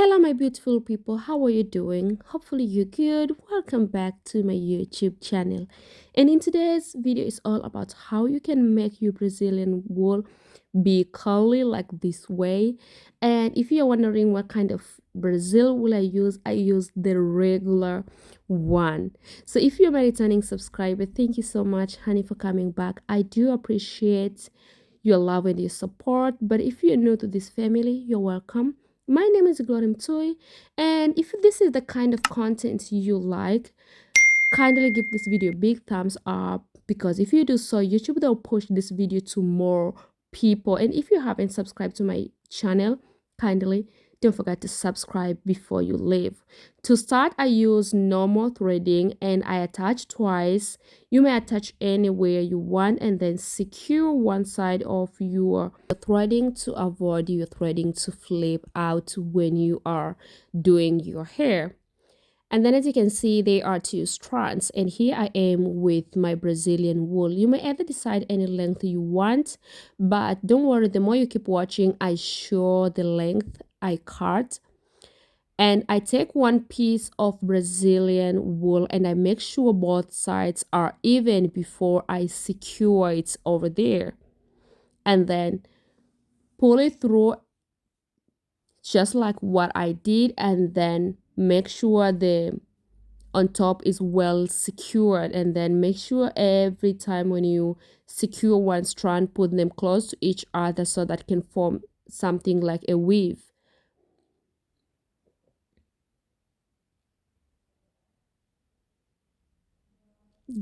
Hello, my beautiful people. How are you doing? Hopefully, you're good. Welcome back to my YouTube channel. And in today's video, is all about how you can make your Brazilian wool be curly like this way. And if you're wondering what kind of Brazil wool I use the regular one. So if you're my returning subscriber, thank you so much, honey, for coming back. I do appreciate your love and your support. But if you're new to this family, you're welcome. My name is Glorim Toy, and if this is the kind of content you like, kindly give this video a big thumbs up, because if you do so, YouTube will push this video to more people. And if you haven't subscribed to my channel, kindly don't forget to subscribe before you leave. To start, I use normal threading and I attach twice. You may attach anywhere you want and then secure one side of your threading to avoid your threading to flip out when you are doing your hair. And then as you can see, there are two strands, and here I am with my Brazilian wool. You may either decide any length you want, but don't worry, the more you keep watching, I show the length I cut. And I take one piece of Brazilian wool and I make sure both sides are even before I secure it over there. And then pull it through just like what I did, and then make sure the on top is well secured, and then make sure every time when you secure one strand, put them close to each other so that can form something like a weave.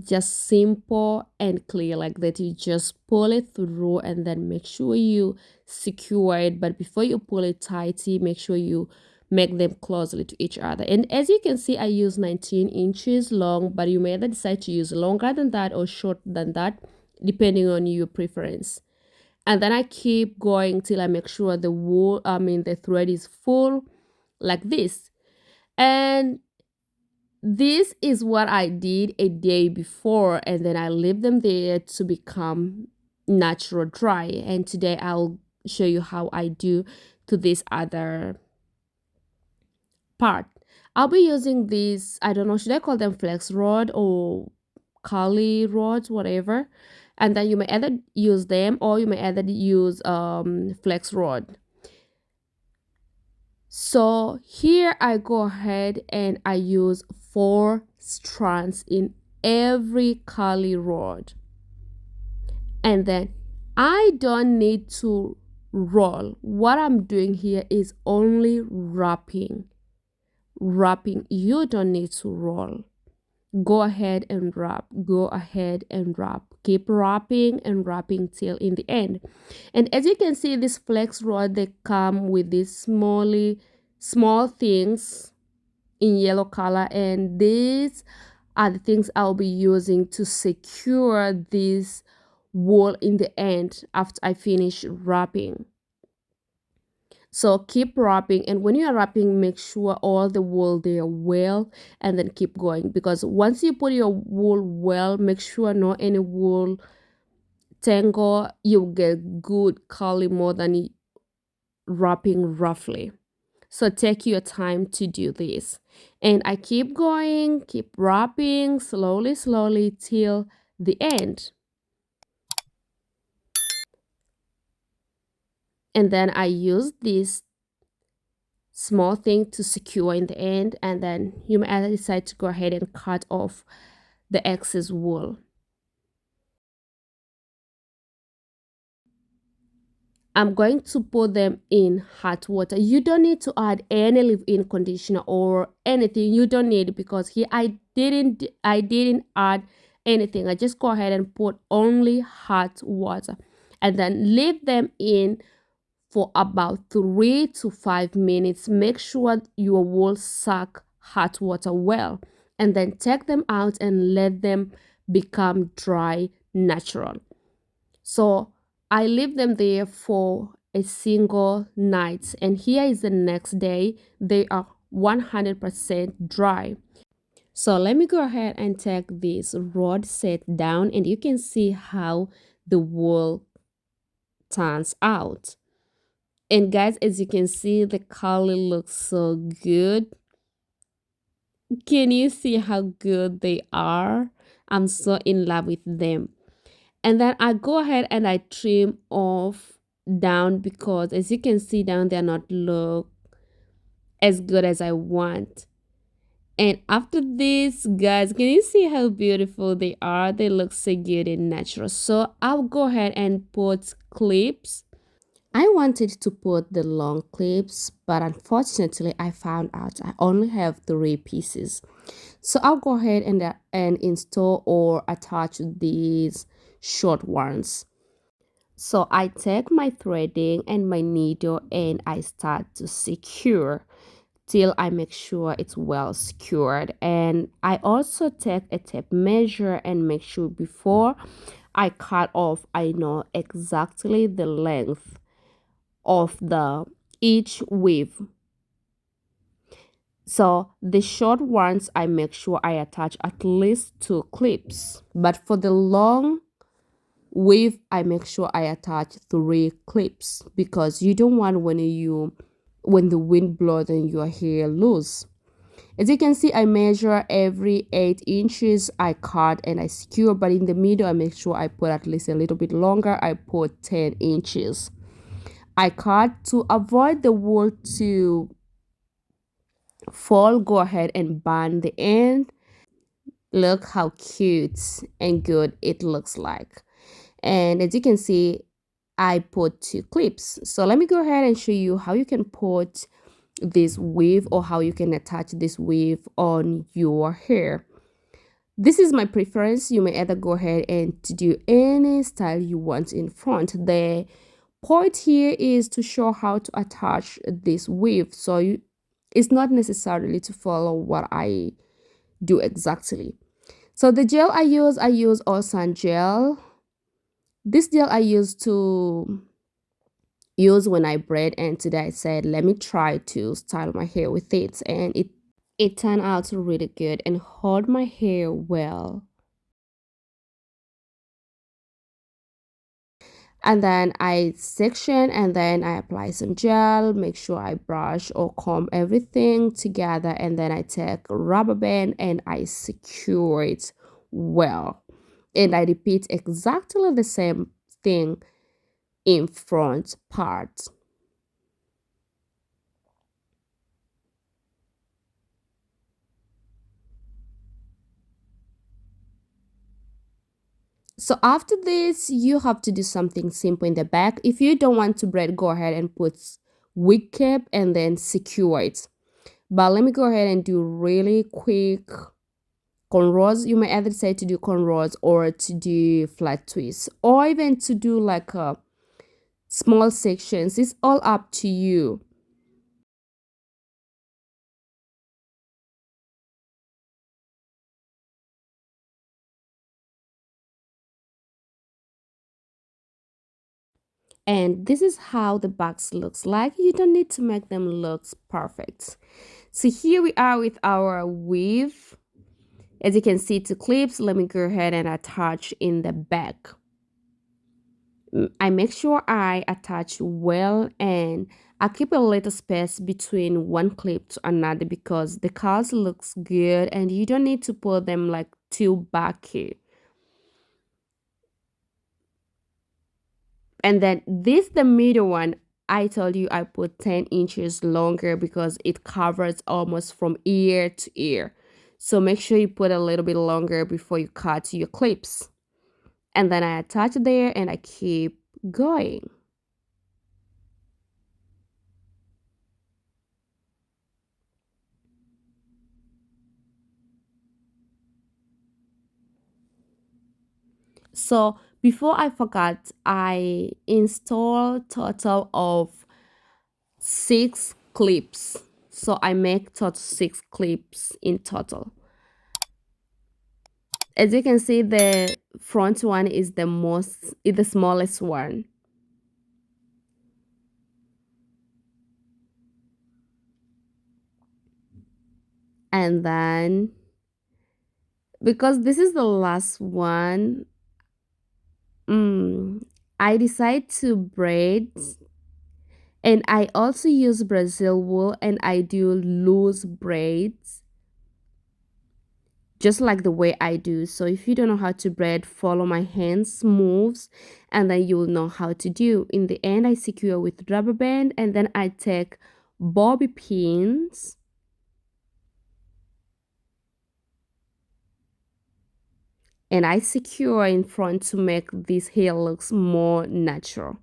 Just simple and clear like that. You just pull it through and then make sure you secure it, but before you pull it tightly, make sure you make them closely to each other. And as you can see, I use 19 inches long, but you may either decide to use longer than that or shorter than that, depending on your preference. And then I keep going till I make sure the thread is full like this. And this is what I did a day before, and then I leave them there to become natural dry. And today I'll show you how I do to this other part. I'll be using these, I don't know, should I call them flex rod or curly rods, whatever. And then you may either use them or you may either use flex rod. So here I go ahead and I use 4 strands in every curly rod. And then I don't need to roll. What I'm doing here is only wrapping. You don't need to roll. Go ahead and wrap. Go ahead and wrap. Keep wrapping and wrapping till in the end. And as you can see, this flex rod, they come with these small things in yellow color, and these are the things I'll be using to secure this wool in the end after I finish wrapping. So keep wrapping, and when you are wrapping, make sure all the wool there well, and then keep going, because once you put your wool well, make sure no any wool tangle. You get good curly more than wrapping roughly. So take your time to do this. And I keep going, keep wrapping slowly till the end. And then I use this small thing to secure in the end, and then you may either decide to go ahead and cut off the excess wool. I'm going to put them in hot water. You don't need to add any leave-in conditioner or anything. You don't need it, because here I didn't add anything. I just go ahead and put only hot water, and then leave them in for about 3 to 5 minutes. Make sure your wool suck hot water well, and then take them out and let them become dry natural. So I leave them there for a single night, and here is the next day. They are 100% dry. So let me go ahead and take this rod set down, and you can see how the wool turns out. And guys, as you can see, the color looks so good. Can you see how good they are? I'm so in love with them. And then I go ahead and I trim off down because as you can see down, they're not look as good as I want. And after this, guys, can you see how beautiful they are? They look so good and natural. So I'll go ahead and put clips. I wanted to put the long clips, but unfortunately I found out I only have 3 pieces. So I'll go ahead and install or attach these short ones. So I take my threading and my needle and I start to secure till I make sure it's well secured. And I also take a tape measure and make sure before I cut off, I know exactly the length of the each weave. So the short ones, I make sure I attach at least 2 clips. But for the long weave, I make sure I attach 3 clips because you don't want when the wind blows and your hair loose. As you can see, I measure every 8 inches. I cut and I secure, but in the middle, I make sure I put at least a little bit longer. I put 10 inches. I cut to avoid the wool to fall. Go ahead and band the end. Look how cute and good it looks like. And as you can see, I put 2 clips. So let me go ahead and show you how you can put this weave or how you can attach this weave on your hair. This is my preference. You may either go ahead and to do any style you want in front. The point here is to show how to attach this weave. So it's not necessarily to follow what I do exactly. So the gel I use Osan gel. This gel I use when I braid, and today I said let me try to style my hair with it, and it turned out really good and hold my hair well. And then I section and then I apply some gel, make sure I brush or comb everything together, and then I take a rubber band and I secure it well. And I repeat exactly the same thing in front part. So after this, you have to do something simple in the back. If you don't want to braid, go ahead and put wig cap and then secure it. But let me go ahead and do really quick cornrows. You may either say to do cornrows or to do flat twists or even to do like a small sections. It's all up to you. And this is how the box looks like. You don't need to make them look perfect. So here we are with our weave. As you can see, 2 clips. Let me go ahead and attach in the back. I make sure I attach well, and I keep a little space between one clip to another because the curls looks good and you don't need to put them like too backy. And then this the middle one, I told you I put 10 inches longer because it covers almost from ear to ear. So make sure you put a little bit longer before you cut your clips. And then I attach there and I keep going. So before I forgot, I installed total of 6 clips. So I make total 6 clips in total. As you can see, the front one is the smallest one. And then because this is the last one, I decide to braid And I also use Brazil wool and I do loose braids just like the way I do. So if you don't know how to braid, follow my hands moves and then you'll know how to do. In the end, I secure with rubber band and then I take bobby pins and I secure in front to make this hair looks more natural.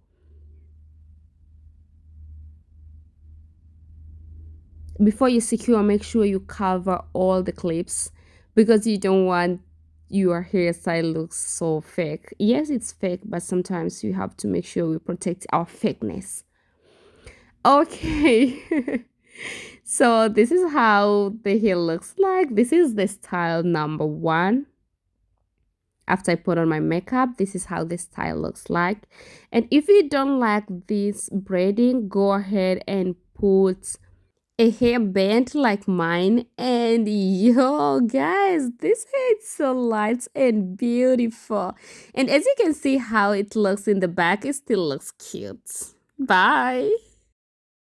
Before you secure, make sure you cover all the clips because you don't want your hairstyle looks so fake. Yes, it's fake, but sometimes you have to make sure we protect our fakeness. Okay. So this is how the hair looks like. This is the style number one. After I put on my makeup, this is how the style looks like. And if you don't like this braiding, go ahead and put a hairband like mine. And yo, guys, this hair is so light and beautiful. And as you can see how it looks in the back, it still looks cute. Bye.